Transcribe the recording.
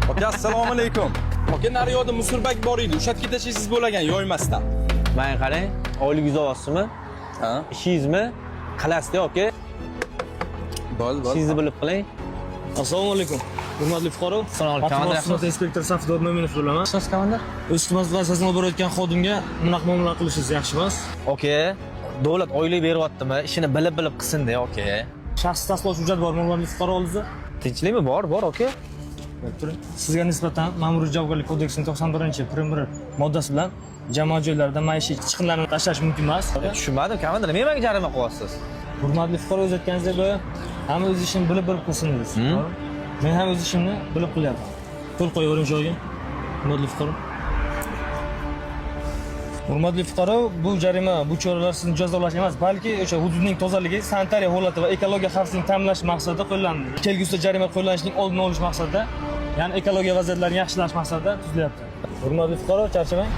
Aka, assalomu alaykum. Aka, nari yoqda musurbak bor edi. O'sha yerga tashlaysiz bo'lagan, yoymasdan. Mana qarang, oylik olasizmi? Ha? Ishingizmi? Qilasizda, aka. Bo'ldi. Ishingizni bilib qiling. Assalomu alaykum. Hurmatli fuqaro. Assalomu alaykum. Xizmat inspektor Safdor Mo'minov bo'laman. Siz komandar? O'z xizmat vazifasini borayotgan xodimga bunaqa muomala qilishingiz yaxshi emas. Aka, davlat oylik beryaptimi? Ishini bilib qilsin-da, aka. Shaxsiy tasdiqlovchi hujjat bormi, hurmatli fuqaro oldingizda? Tinchlikmi? Bor, aka. Turing. Sizga nisbatan Ma'muriy javobgarlik kodeksining 91-prim 1 moddasi bilan jamoat joylarida maishiy chiqindilarni tashlash mumkin emas. Tushunmadim, komandar. Nima menga jarima qilyapsiz? Hurmatli fuqaro, o'z aytganingizdek, hamma o'z ishini bilib qilsin dedingiz. Men ham o'z ishimni bilib qilyapman. Qo'l qo'yavering joyiga. Hurmatli fuqaro. Hurmatli fuqaro, bu jarima, bu choralar sizni jazolash emas, balki o'sha hududning tozaligi, sanitariya holati va ekologiya xavfsizligini ta'minlash maqsadida qo'llanadi. Kelgusida jarima qo'llanishining oldini olish maqsadida, ya'ni ekologiya vaziyatlarini yaxshilash maqsadida tuzilyapti. Hurmatli fuqaro, charchamang.